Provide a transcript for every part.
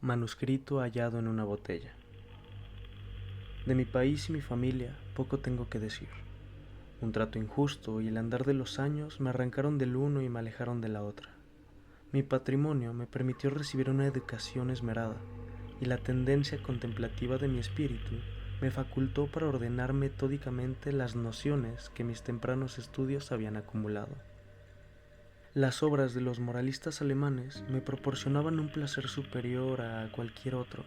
Manuscrito hallado en una botella. De mi país y mi familia poco tengo que decir. Un trato injusto y el andar de los años me arrancaron del uno y me alejaron de la otra. Mi patrimonio me permitió recibir una educación esmerada, y la tendencia contemplativa de mi espíritu me facultó para ordenar metódicamente las nociones que mis tempranos estudios habían acumulado. Las obras de los moralistas alemanes me proporcionaban un placer superior a cualquier otro,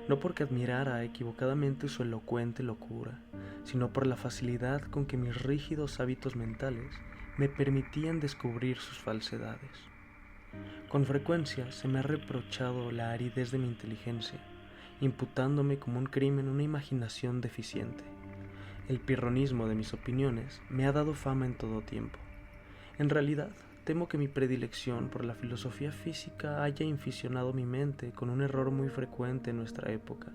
no porque admirara equivocadamente su elocuente locura, sino por la facilidad con que mis rígidos hábitos mentales me permitían descubrir sus falsedades. Con frecuencia se me ha reprochado la aridez de mi inteligencia, imputándome como un crimen una imaginación deficiente. El pirronismo de mis opiniones me ha dado fama en todo tiempo. En realidad, temo que mi predilección por la filosofía física haya inficionado mi mente con un error muy frecuente en nuestra época.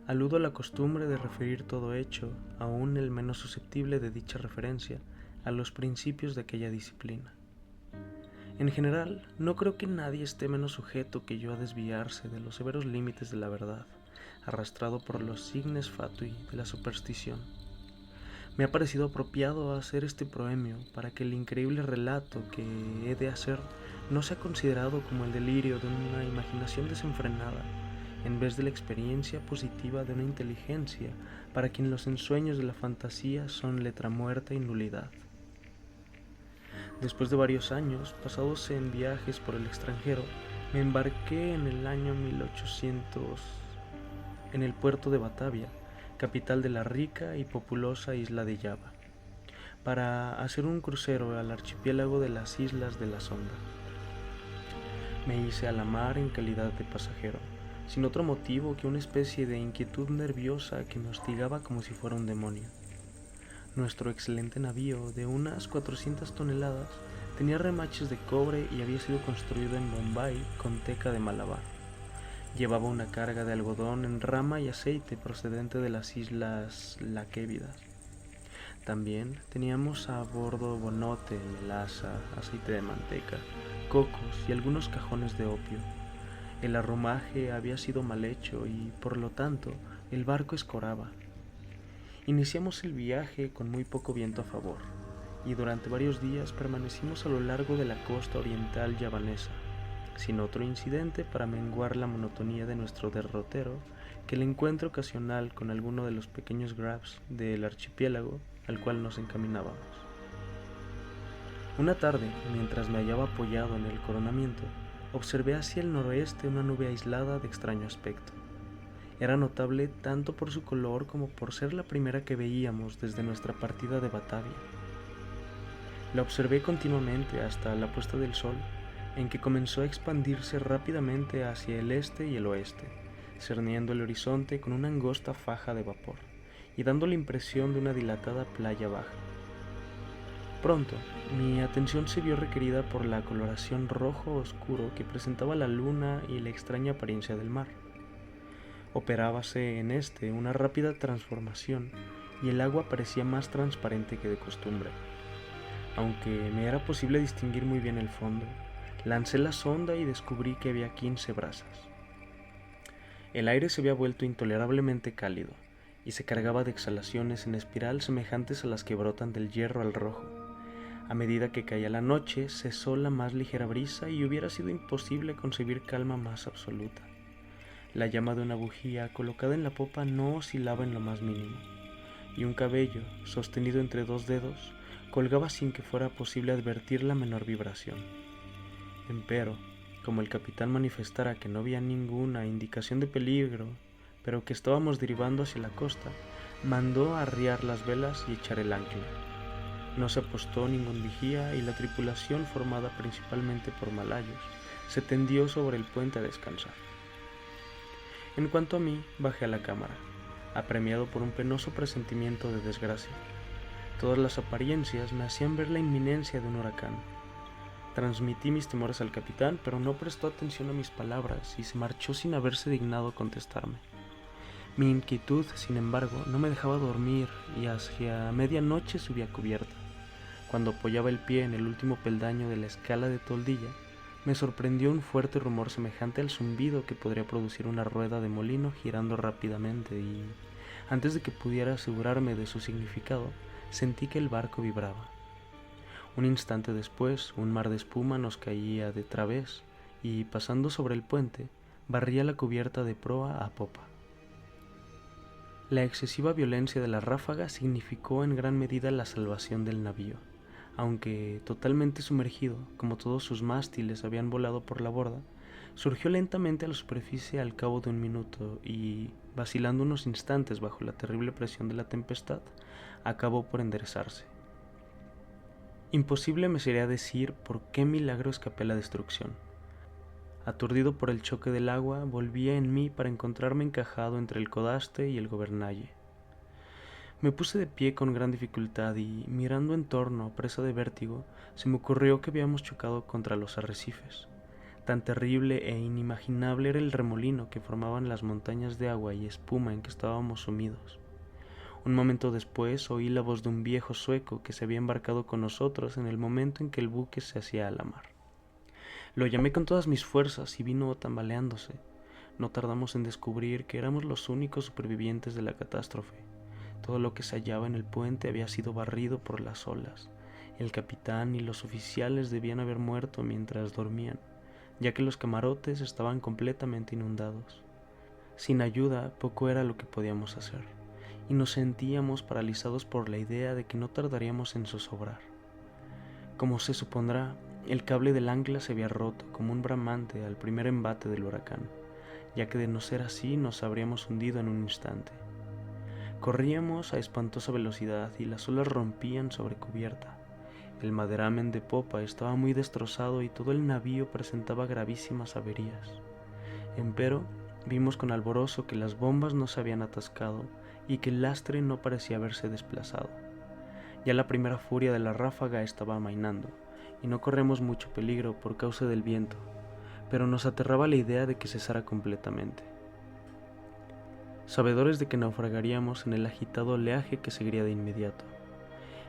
Aludo a la costumbre de referir todo hecho, aun el menos susceptible de dicha referencia, a los principios de aquella disciplina. En general, no creo que nadie esté menos sujeto que yo a desviarse de los severos límites de la verdad, arrastrado por los signes fatui de la superstición. Me ha parecido apropiado hacer este proemio para que el increíble relato que he de hacer no sea considerado como el delirio de una imaginación desenfrenada, en vez de la experiencia positiva de una inteligencia para quien los ensueños de la fantasía son letra muerta y nulidad. Después de varios años pasados en viajes por el extranjero, me embarqué en el año 1800 en el puerto de Batavia, capital de la rica y populosa isla de Java, para hacer un crucero al archipiélago de las Islas de la Sonda. Me hice a la mar en calidad de pasajero, sin otro motivo que una especie de inquietud nerviosa que me hostigaba como si fuera un demonio. Nuestro excelente navío, de unas 400 toneladas, tenía remaches de cobre y había sido construido en Bombay con teca de Malabar. Llevaba una carga de algodón en rama y aceite procedente de las islas Laquévidas. También teníamos a bordo bonote, melaza, aceite de manteca, cocos y algunos cajones de opio. El arromaje había sido mal hecho y, por lo tanto, el barco escoraba. Iniciamos el viaje con muy poco viento a favor, y durante varios días permanecimos a lo largo de la costa oriental javanesa, sin otro incidente para menguar la monotonía de nuestro derrotero que el encuentro ocasional con alguno de los pequeños grabs del archipiélago al cual nos encaminábamos. Una tarde, mientras me hallaba apoyado en el coronamiento, observé hacia el noroeste una nube aislada de extraño aspecto. Era notable tanto por su color como por ser la primera que veíamos desde nuestra partida de Batavia. La observé continuamente hasta la puesta del sol, en que comenzó a expandirse rápidamente hacia el este y el oeste, cerniendo el horizonte con una angosta faja de vapor y dando la impresión de una dilatada playa baja. Pronto, mi atención se vio requerida por la coloración rojo oscuro que presentaba la luna y la extraña apariencia del mar. Operábase en este una rápida transformación y el agua parecía más transparente que de costumbre. Aunque me era posible distinguir muy bien el fondo, lancé la sonda y descubrí que había 15 brazas. El aire se había vuelto intolerablemente cálido y se cargaba de exhalaciones en espiral semejantes a las que brotan del hierro al rojo. A medida que caía la noche, cesó la más ligera brisa y hubiera sido imposible concebir calma más absoluta. La llama de una bujía colocada en la popa no oscilaba en lo más mínimo, y un cabello, sostenido entre dos dedos, colgaba sin que fuera posible advertir la menor vibración. Empero, como el capitán manifestara que no había ninguna indicación de peligro, pero que estábamos derivando hacia la costa, mandó arriar las velas y echar el ancla. No se apostó ningún vigía y la tripulación, formada principalmente por malayos, se tendió sobre el puente a descansar. En cuanto a mí, bajé a la cámara, apremiado por un penoso presentimiento de desgracia. Todas las apariencias me hacían ver la inminencia de un huracán. Transmití mis temores al capitán, pero no prestó atención a mis palabras y se marchó sin haberse dignado contestarme. Mi inquietud, sin embargo, no me dejaba dormir y hacia medianoche subí a cubierta. Cuando apoyaba el pie en el último peldaño de la escala de toldilla, Me sorprendió un fuerte rumor semejante al zumbido que podría producir una rueda de molino girando rápidamente y, antes de que pudiera asegurarme de su significado, sentí que el barco vibraba. Un instante después, un mar de espuma nos caía de través y, pasando sobre el puente, barría la cubierta de proa a popa. La excesiva violencia de la ráfaga significó en gran medida la salvación del navío, aunque totalmente sumergido, como todos sus mástiles habían volado por la borda, surgió lentamente a la superficie al cabo de un minuto y, vacilando unos instantes bajo la terrible presión de la tempestad, acabó por enderezarse. Imposible me sería decir por qué milagro escapé la destrucción. Aturdido por el choque del agua, volvía en mí para encontrarme encajado entre el codaste y el gobernalle. Me puse de pie con gran dificultad y, mirando en torno, presa de vértigo, se me ocurrió que habíamos chocado contra los arrecifes. Tan terrible e inimaginable era el remolino que formaban las montañas de agua y espuma en que estábamos sumidos. Un momento después oí la voz de un viejo sueco que se había embarcado con nosotros en el momento en que el buque se hacía a la mar. Lo llamé con todas mis fuerzas y vino tambaleándose. No tardamos en descubrir que éramos los únicos supervivientes de la catástrofe. Todo lo que se hallaba en el puente había sido barrido por las olas. El capitán y los oficiales debían haber muerto mientras dormían, ya que los camarotes estaban completamente inundados. Sin ayuda, poco era lo que podíamos hacer, y nos sentíamos paralizados por la idea de que no tardaríamos en zozobrar. Como se supondrá, el cable del ancla se había roto como un bramante al primer embate del huracán, ya que de no ser así nos habríamos hundido en un instante. Corríamos a espantosa velocidad y las olas rompían sobre cubierta. El maderamen de popa estaba muy destrozado y todo el navío presentaba gravísimas averías. Empero, vimos con alborozo que las bombas no se habían atascado y que el lastre no parecía haberse desplazado. Ya la primera furia de la ráfaga estaba amainando, y no corremos mucho peligro por causa del viento, pero nos aterraba la idea de que cesara completamente. Sabedores de que naufragaríamos en el agitado oleaje que seguiría de inmediato.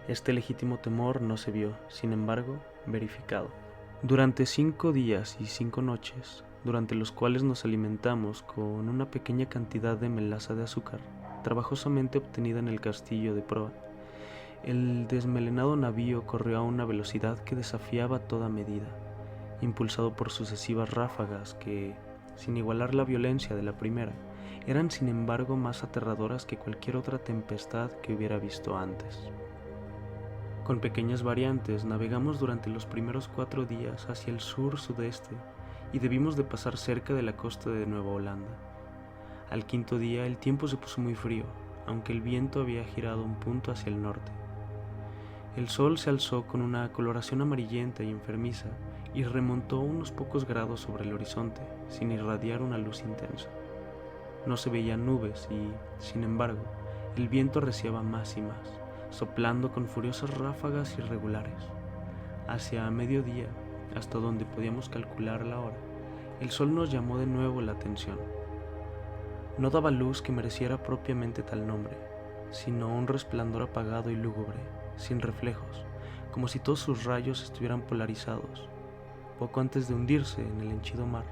Este legítimo temor no se vio, sin embargo, verificado. Durante 5 días y 5 noches, durante los cuales nos alimentamos con una pequeña cantidad de melaza de azúcar, trabajosamente obtenida en el castillo de proa, el desmelenado navío corrió a una velocidad que desafiaba toda medida, impulsado por sucesivas ráfagas que, sin igualar la violencia de la primera, eran sin embargo más aterradoras que cualquier otra tempestad que hubiera visto antes. Con pequeñas variantes navegamos durante los primeros 4 días hacia el sur-sudeste y debimos de pasar cerca de la costa de Nueva Holanda. Al 5.º día el tiempo se puso muy frío, aunque el viento había girado un punto hacia el norte. El sol se alzó con una coloración amarillenta y enfermiza y remontó unos pocos grados sobre el horizonte, sin irradiar una luz intensa. No se veían nubes y, sin embargo, el viento arreciaba más y más, soplando con furiosas ráfagas irregulares. Hacia mediodía, hasta donde podíamos calcular la hora, el sol nos llamó de nuevo la atención. No daba luz que mereciera propiamente tal nombre, sino un resplandor apagado y lúgubre, sin reflejos, como si todos sus rayos estuvieran polarizados. Poco antes de hundirse en el henchido mar,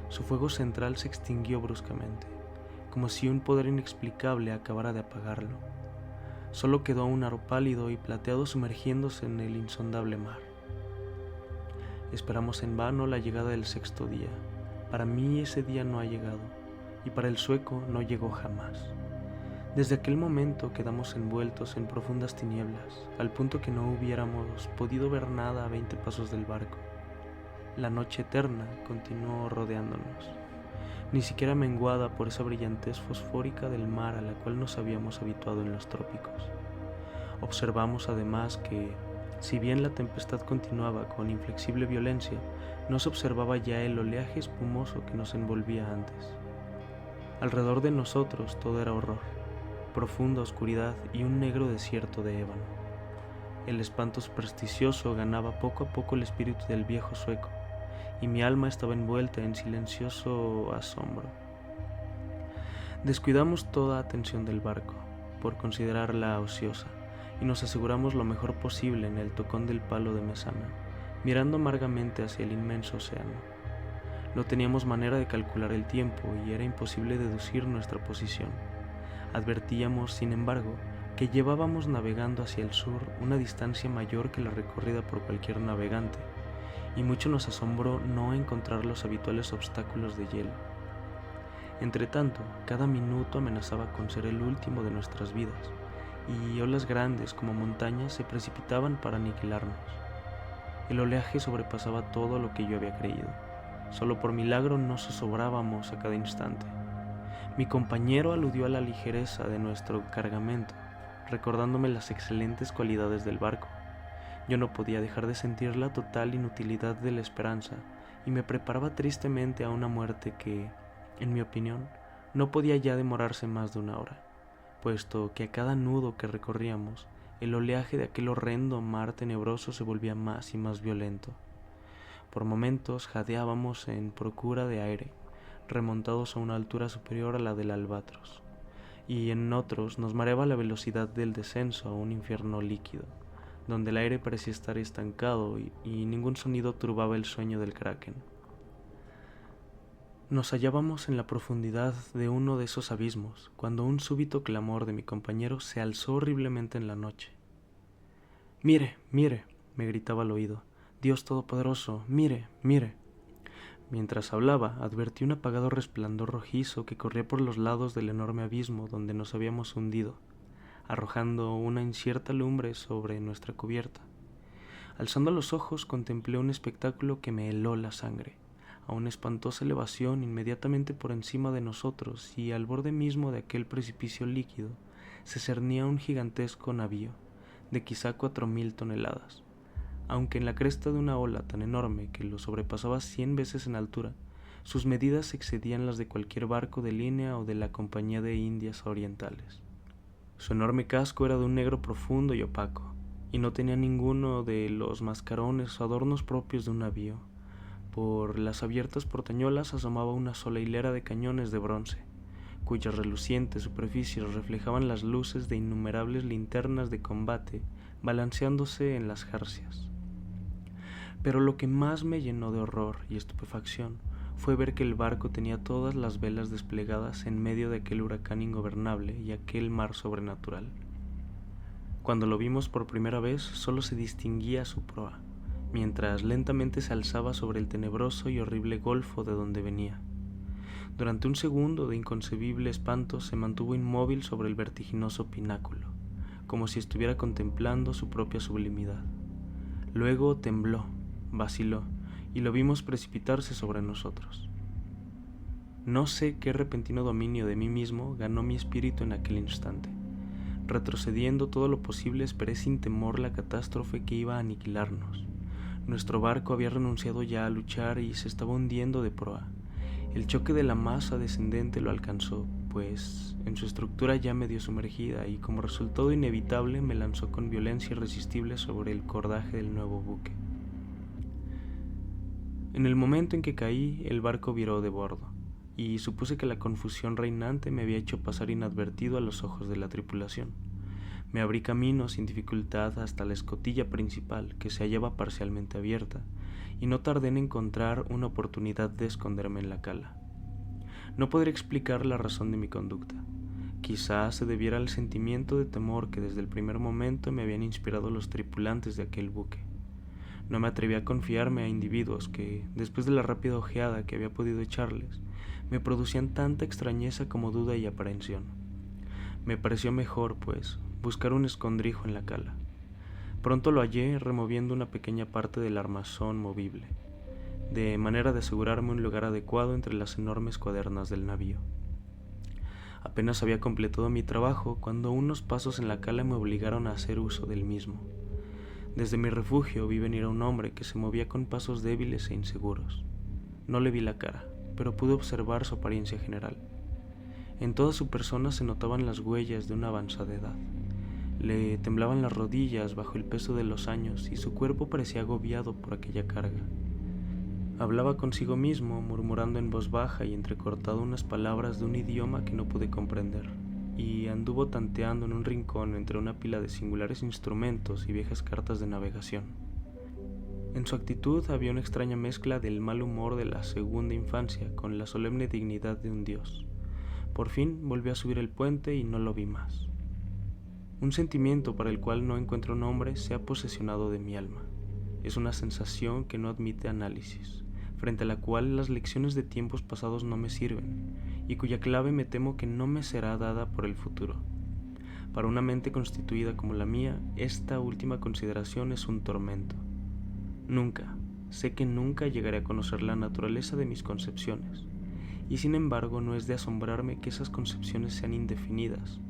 su fuego central se extinguió bruscamente, como si un poder inexplicable acabara de apagarlo. Solo quedó un aro pálido y plateado sumergiéndose en el insondable mar. Esperamos en vano la llegada del 6.º día. Para mí ese día no ha llegado, y para el sueco no llegó jamás. Desde aquel momento quedamos envueltos en profundas tinieblas, al punto que no hubiéramos podido ver nada a 20 pasos del barco. La noche eterna continuó rodeándonos, ni siquiera menguada por esa brillantez fosfórica del mar a la cual nos habíamos habituado en los trópicos. Observamos además que, si bien la tempestad continuaba con inflexible violencia, no se observaba ya el oleaje espumoso que nos envolvía antes. Alrededor de nosotros todo era horror, profunda oscuridad y un negro desierto de ébano. El espanto supersticioso ganaba poco a poco el espíritu del viejo sueco, y mi alma estaba envuelta en silencioso asombro. Descuidamos toda atención del barco, por considerarla ociosa, y nos aseguramos lo mejor posible en el tocón del palo de mesana, mirando amargamente hacia el inmenso océano. No teníamos manera de calcular el tiempo y era imposible deducir nuestra posición. Advertíamos, sin embargo, que llevábamos navegando hacia el sur una distancia mayor que la recorrida por cualquier navegante, y mucho nos asombró no encontrar los habituales obstáculos de hielo. Entretanto, cada minuto amenazaba con ser el último de nuestras vidas, y olas grandes como montañas se precipitaban para aniquilarnos. El oleaje sobrepasaba todo lo que yo había creído. Solo por milagro no zozobrábamos a cada instante. Mi compañero aludió a la ligereza de nuestro cargamento, recordándome las excelentes cualidades del barco. Yo no podía dejar de sentir la total inutilidad de la esperanza y me preparaba tristemente a una muerte que, en mi opinión, no podía ya demorarse más de una hora, puesto que a cada nudo que recorríamos, el oleaje de aquel horrendo mar tenebroso se volvía más y más violento. Por momentos jadeábamos en procura de aire, remontados a una altura superior a la del albatros, y en otros nos mareaba la velocidad del descenso a un infierno líquido, donde el aire parecía estar estancado y ningún sonido turbaba el sueño del kraken. Nos hallábamos en la profundidad de uno de esos abismos, cuando un súbito clamor de mi compañero se alzó horriblemente en la noche. «¡Mire, mire!», me gritaba al oído. «Dios Todopoderoso, mire, mire». Mientras hablaba, advertí un apagado resplandor rojizo que corría por los lados del enorme abismo donde nos habíamos hundido, arrojando una incierta lumbre sobre nuestra cubierta. Alzando los ojos, contemplé un espectáculo que me heló la sangre. A una espantosa elevación inmediatamente por encima de nosotros y al borde mismo de aquel precipicio líquido, se cernía un gigantesco navío, de quizá 4.000 toneladas. Aunque en la cresta de una ola tan enorme que lo sobrepasaba 100 veces en altura, sus medidas excedían las de cualquier barco de línea o de la Compañía de Indias Orientales. Su enorme casco era de un negro profundo y opaco, y no tenía ninguno de los mascarones o adornos propios de un navío. Por las abiertas portañolas asomaba una sola hilera de cañones de bronce, cuyas relucientes superficies reflejaban las luces de innumerables linternas de combate balanceándose en las jarcias. Pero lo que más me llenó de horror y estupefacción fue ver que el barco tenía todas las velas desplegadas en medio de aquel huracán ingobernable y aquel mar sobrenatural. Cuando lo vimos por primera vez, solo se distinguía su proa, mientras lentamente se alzaba sobre el tenebroso y horrible golfo de donde venía. Durante un segundo de inconcebible espanto se mantuvo inmóvil sobre el vertiginoso pináculo, como si estuviera contemplando su propia sublimidad. Luego tembló, vaciló, y lo vimos precipitarse sobre nosotros. No sé qué repentino dominio de mí mismo ganó mi espíritu en aquel instante. Retrocediendo todo lo posible, esperé sin temor la catástrofe que iba a aniquilarnos. Nuestro barco había renunciado ya a luchar y se estaba hundiendo de proa. El choque de la masa descendente lo alcanzó, pues en su estructura ya medio sumergida, y como resultado inevitable me lanzó con violencia irresistible sobre el cordaje del nuevo buque. En el momento en que caí, el barco viró de bordo, y supuse que la confusión reinante me había hecho pasar inadvertido a los ojos de la tripulación. Me abrí camino sin dificultad hasta la escotilla principal, que se hallaba parcialmente abierta, y no tardé en encontrar una oportunidad de esconderme en la cala. No podré explicar la razón de mi conducta. Quizá se debiera al sentimiento de temor que desde el primer momento me habían inspirado los tripulantes de aquel buque. No me atreví a confiarme a individuos que, después de la rápida ojeada que había podido echarles, me producían tanta extrañeza como duda y aprehensión. Me pareció mejor, pues, buscar un escondrijo en la cala. Pronto lo hallé removiendo una pequeña parte del armazón movible, de manera de asegurarme un lugar adecuado entre las enormes cuadernas del navío. Apenas había completado mi trabajo cuando unos pasos en la cala me obligaron a hacer uso del mismo. Desde mi refugio vi venir a un hombre que se movía con pasos débiles e inseguros. No le vi la cara, pero pude observar su apariencia general. En toda su persona se notaban las huellas de una avanzada edad. Le temblaban las rodillas bajo el peso de los años y su cuerpo parecía agobiado por aquella carga. Hablaba consigo mismo, murmurando en voz baja y entrecortado unas palabras de un idioma que no pude comprender, y anduvo tanteando en un rincón entre una pila de singulares instrumentos y viejas cartas de navegación. En su actitud había una extraña mezcla del mal humor de la segunda infancia con la solemne dignidad de un dios. Por fin volví a subir el puente y no lo vi más. Un sentimiento para el cual no encuentro nombre se ha posesionado de mi alma. Es una sensación que no admite análisis, frente a la cual las lecciones de tiempos pasados no me sirven, y cuya clave me temo que no me será dada por el futuro. Para una mente constituida como la mía, esta última consideración es un tormento. Nunca, sé que nunca llegaré a conocer la naturaleza de mis concepciones, y sin embargo no es de asombrarme que esas concepciones sean indefinidas,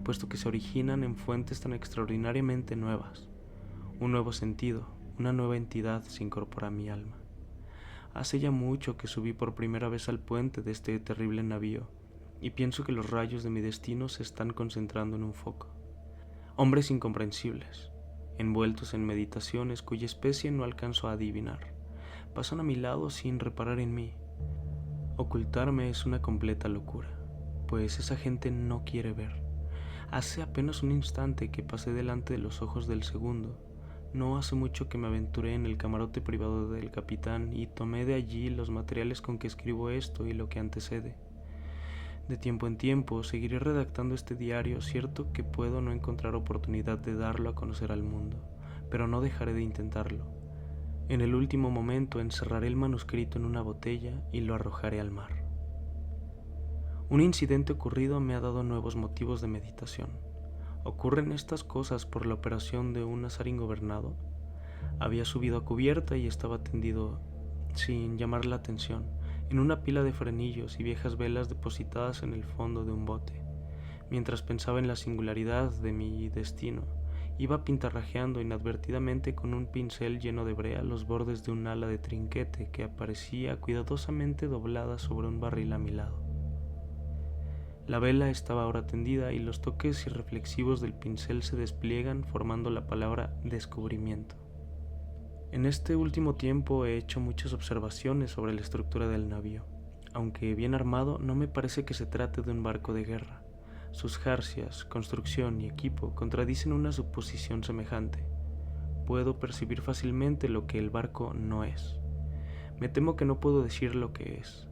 puesto que se originan en fuentes tan extraordinariamente nuevas. Un nuevo sentido, una nueva entidad se incorpora a mi alma. Hace ya mucho que subí por primera vez al puente de este terrible navío, y pienso que los rayos de mi destino se están concentrando en un foco. Hombres incomprensibles, envueltos en meditaciones cuya especie no alcanzo a adivinar, pasan a mi lado sin reparar en mí. Ocultarme es una completa locura, pues esa gente no quiere ver. Hace apenas un instante que pasé delante de los ojos del segundo. No hace mucho que me aventuré en el camarote privado del capitán y tomé de allí los materiales con que escribo esto y lo que antecede. De tiempo en tiempo seguiré redactando este diario, cierto que puedo no encontrar oportunidad de darlo a conocer al mundo, pero no dejaré de intentarlo. En el último momento encerraré el manuscrito en una botella y lo arrojaré al mar. Un incidente ocurrido me ha dado nuevos motivos de meditación. ¿Ocurren estas cosas por la operación de un azar ingobernado? Había subido a cubierta y estaba tendido, sin llamar la atención, en una pila de frenillos y viejas velas depositadas en el fondo de un bote. Mientras pensaba en la singularidad de mi destino, iba pintarrajeando inadvertidamente con un pincel lleno de brea los bordes de un ala de trinquete que aparecía cuidadosamente doblada sobre un barril a mi lado. La vela estaba ahora tendida y los toques irreflexivos del pincel se despliegan formando la palabra descubrimiento. En este último tiempo he hecho muchas observaciones sobre la estructura del navío. Aunque bien armado, no me parece que se trate de un barco de guerra. Sus jarcias, construcción y equipo contradicen una suposición semejante. Puedo percibir fácilmente lo que el barco no es. Me temo que no puedo decir lo que es.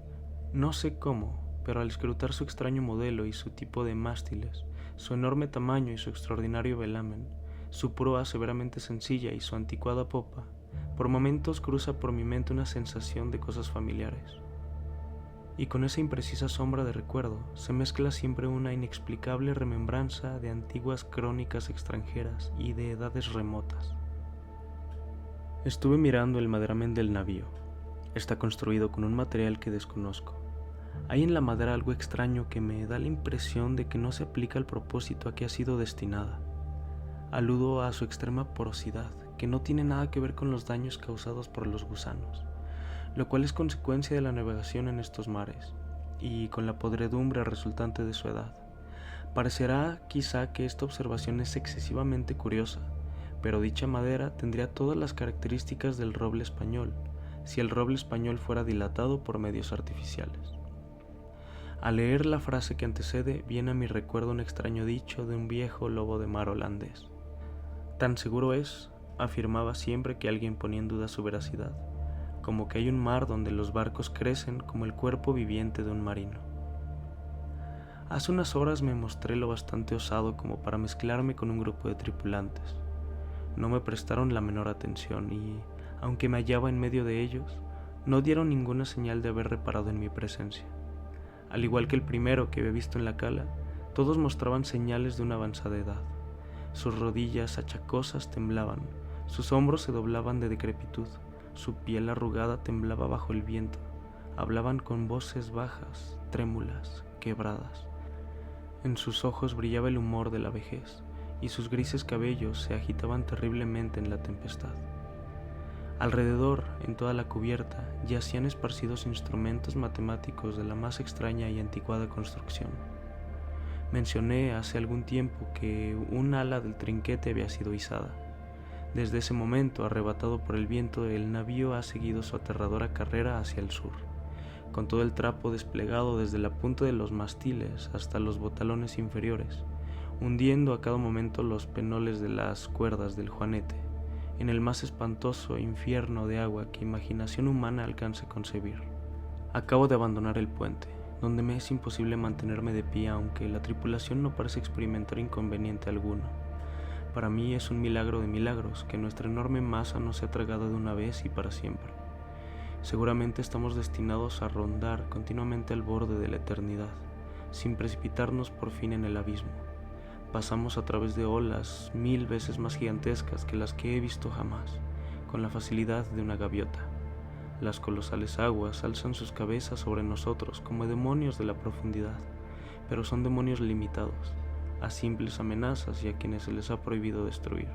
No sé cómo, pero al escrutar su extraño modelo y su tipo de mástiles, su enorme tamaño y su extraordinario velamen, su proa severamente sencilla y su anticuada popa, por momentos cruza por mi mente una sensación de cosas familiares. Y con esa imprecisa sombra de recuerdo se mezcla siempre una inexplicable remembranza de antiguas crónicas extranjeras y de edades remotas. Estuve mirando el maderamen del navío. Está construido con un material que desconozco. Hay en la madera algo extraño que me da la impresión de que no se aplica al propósito a que ha sido destinada. Aludo a su extrema porosidad, que no tiene nada que ver con los daños causados por los gusanos, lo cual es consecuencia de la navegación en estos mares, y con la podredumbre resultante de su edad. Parecerá quizá que esta observación es excesivamente curiosa, pero dicha madera tendría todas las características del roble español, si el roble español fuera dilatado por medios artificiales. Al leer la frase que antecede, viene a mi recuerdo un extraño dicho de un viejo lobo de mar holandés. Tan seguro es, afirmaba siempre que alguien ponía en duda su veracidad, como que hay un mar donde los barcos crecen como el cuerpo viviente de un marino. Hace unas horas me mostré lo bastante osado como para mezclarme con un grupo de tripulantes. No me prestaron la menor atención y, aunque me hallaba en medio de ellos, no dieron ninguna señal de haber reparado en mi presencia. Al igual que el primero que había visto en la cala, todos mostraban señales de una avanzada edad. Sus rodillas achacosas temblaban, sus hombros se doblaban de decrepitud, su piel arrugada temblaba bajo el viento, hablaban con voces bajas, trémulas, quebradas. En sus ojos brillaba el humor de la vejez, y sus grises cabellos se agitaban terriblemente en la tempestad. Alrededor, en toda la cubierta, yacían esparcidos instrumentos matemáticos de la más extraña y anticuada construcción. Mencioné hace algún tiempo que un ala del trinquete había sido izada. Desde ese momento, arrebatado por el viento, el navío ha seguido su aterradora carrera hacia el sur, con todo el trapo desplegado desde la punta de los mástiles hasta los botalones inferiores, hundiendo a cada momento los penoles de las cuerdas del juanete, en el más espantoso infierno de agua que imaginación humana alcance a concebir. Acabo de abandonar el puente, donde me es imposible mantenerme de pie aunque la tripulación no parece experimentar inconveniente alguno. Para mí es un milagro de milagros que nuestra enorme masa no se ha tragado de una vez y para siempre. Seguramente estamos destinados a rondar continuamente al borde de la eternidad, sin precipitarnos por fin en el abismo. Pasamos a través de olas 1000 veces más gigantescas que las que he visto jamás, con la facilidad de una gaviota. Las colosales aguas alzan sus cabezas sobre nosotros como demonios de la profundidad, pero son demonios limitados, a simples amenazas y a quienes se les ha prohibido destruir.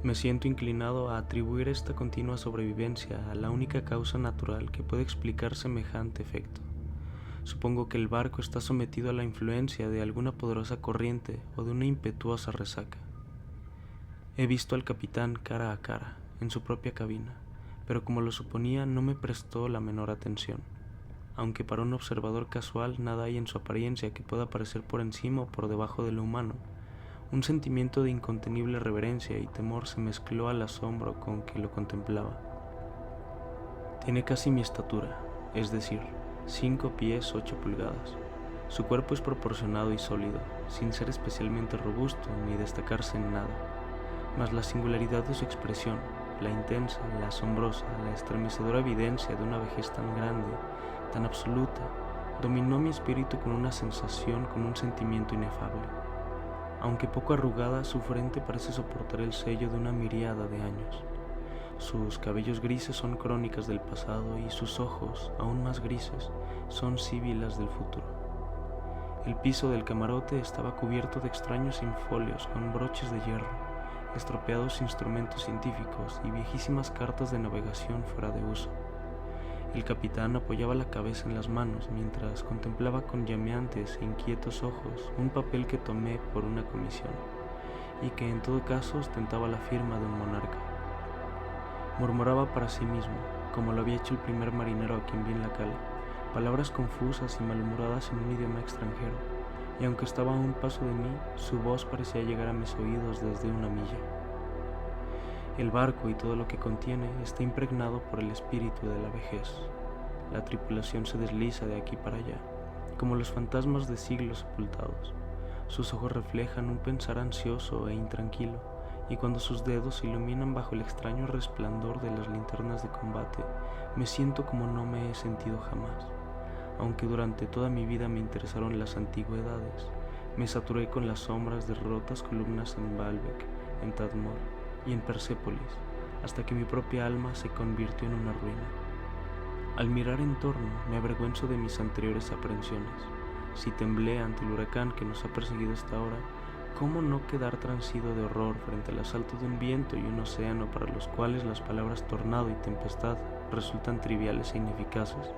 Me siento inclinado a atribuir esta continua sobrevivencia a la única causa natural que puede explicar semejante efecto. Supongo que el barco está sometido a la influencia de alguna poderosa corriente o de una impetuosa resaca. He visto al capitán cara a cara, en su propia cabina, pero como lo suponía no me prestó la menor atención, aunque para un observador casual nada hay en su apariencia que pueda parecer por encima o por debajo de lo humano. Un sentimiento de incontenible reverencia y temor se mezcló al asombro con que lo contemplaba. Tiene casi mi estatura, es decir, 5 pies 8 pulgadas. Su cuerpo es proporcionado y sólido, sin ser especialmente robusto ni destacarse en nada, mas la singularidad de su expresión, la intensa, la asombrosa, la estremecedora evidencia de una vejez tan grande, tan absoluta, dominó mi espíritu con una sensación, con un sentimiento inefable. Aunque poco arrugada, su frente parece soportar el sello de una miríada de años. Sus cabellos grises son crónicas del pasado y sus ojos, aún más grises, son síbilas del futuro. El piso del camarote estaba cubierto de extraños infolios con broches de hierro, estropeados instrumentos científicos y viejísimas cartas de navegación fuera de uso. El capitán apoyaba la cabeza en las manos mientras contemplaba con llameantes e inquietos ojos un papel que tomé por una comisión y que en todo caso ostentaba la firma de un monarca. Murmuraba para sí mismo, como lo había hecho el primer marinero a quien vi en la cala, palabras confusas y malhumoradas en un idioma extranjero, y aunque estaba a un paso de mí, su voz parecía llegar a mis oídos desde una milla. El barco y todo lo que contiene está impregnado por el espíritu de la vejez. La tripulación se desliza de aquí para allá, como los fantasmas de siglos sepultados. Sus ojos reflejan un pensar ansioso e intranquilo, y cuando sus dedos se iluminan bajo el extraño resplandor de las linternas de combate, me siento como no me he sentido jamás. Aunque durante toda mi vida me interesaron las antigüedades, me saturé con las sombras de rotas columnas en Baalbek, en Tadmor y en Persépolis, hasta que mi propia alma se convirtió en una ruina. Al mirar en torno, me avergüenzo de mis anteriores aprensiones. Si temblé ante el huracán que nos ha perseguido hasta ahora, ¿cómo no quedar transido de horror frente al asalto de un viento y un océano para los cuales las palabras tornado y tempestad resultan triviales e ineficaces?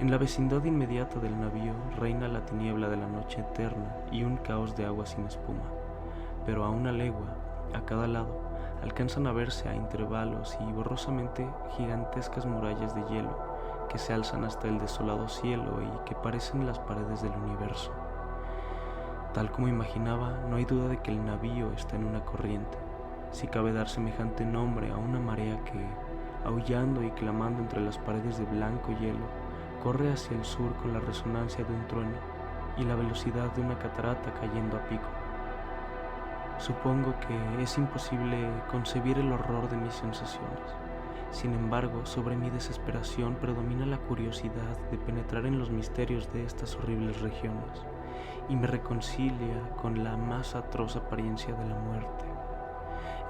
En la vecindad inmediata del navío reina la tiniebla de la noche eterna y un caos de agua sin espuma, pero a una legua, a cada lado, alcanzan a verse a intervalos y borrosamente gigantescas murallas de hielo que se alzan hasta el desolado cielo y que parecen las paredes del universo. Tal como imaginaba, no hay duda de que el navío está en una corriente, si cabe dar semejante nombre a una marea que, aullando y clamando entre las paredes de blanco hielo, corre hacia el sur con la resonancia de un trueno y la velocidad de una catarata cayendo a pico. Supongo que es imposible concebir el horror de mis sensaciones. Sin embargo, sobre mi desesperación predomina la curiosidad de penetrar en los misterios de estas horribles regiones y me reconcilia con la más atroz apariencia de la muerte.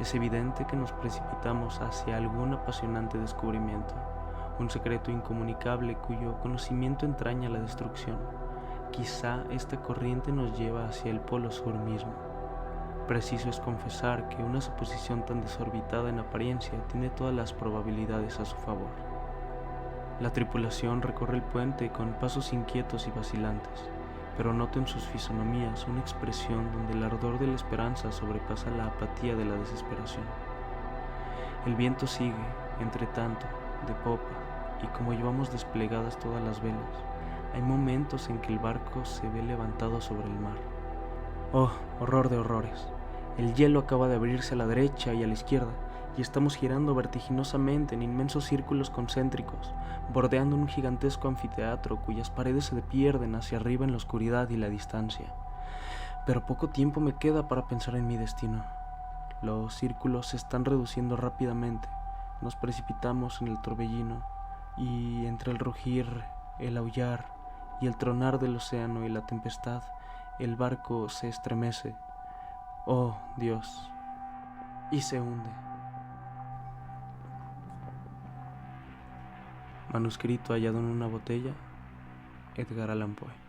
Es evidente que nos precipitamos hacia algún apasionante descubrimiento, un secreto incomunicable cuyo conocimiento entraña la destrucción. Quizá esta corriente nos lleva hacia el polo sur mismo. Preciso es confesar que una suposición tan desorbitada en apariencia tiene todas las probabilidades a su favor. La tripulación recorre el puente con pasos inquietos y vacilantes, pero noto en sus fisonomías una expresión donde el ardor de la esperanza sobrepasa la apatía de la desesperación. El viento sigue, entre tanto, de popa, y como llevamos desplegadas todas las velas, hay momentos en que el barco se ve levantado sobre el mar. ¡Oh, horror de horrores! El hielo acaba de abrirse a la derecha y a la izquierda, y estamos girando vertiginosamente en inmensos círculos concéntricos, bordeando un gigantesco anfiteatro cuyas paredes se pierden hacia arriba en la oscuridad y la distancia. Pero poco tiempo me queda para pensar en mi destino. Los círculos se están reduciendo rápidamente, nos precipitamos en el torbellino, y entre el rugir, el aullar y el tronar del océano y la tempestad, el barco se estremece. Oh, Dios, y se hunde. Manuscrito hallado en una botella, Edgar Allan Poe.